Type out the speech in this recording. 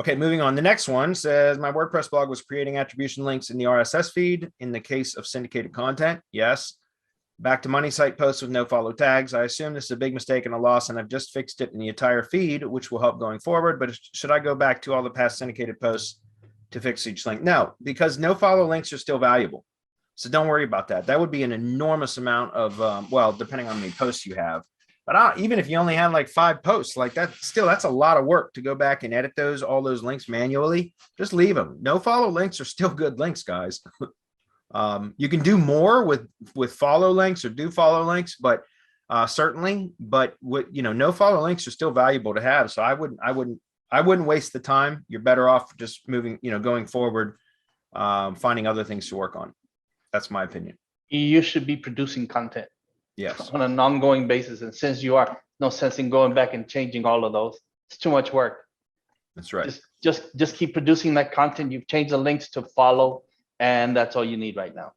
Okay, moving on. The next one says my WordPress blog was creating attribution links in the RSS feed in the case of syndicated content. Yes. Back to money site posts with no follow tags. I assume this is a big mistake and a loss, and I've just fixed it in the entire feed, which will help going forward. But should I go back to all the past syndicated posts to fix each link? No, because no follow links are still valuable. So don't worry about that. That would be an enormous amount of, well, depending on how many posts you have. But even if you only have like 5 posts, like that, still, that's a lot of work to go back and edit all those links manually. Just leave them. No follow links are still good links, guys. You can do more with follow links or do follow links, but certainly, but no follow links are still valuable to have. So I wouldn't waste the time. You're better off just moving, going forward, finding other things to work on. That's my opinion. You should be producing content. Yes. On an ongoing basis. And since you are, no sense in going back and changing all of those. It's too much work. That's right. Just keep producing that content. You've changed the links to follow, and that's all you need right now.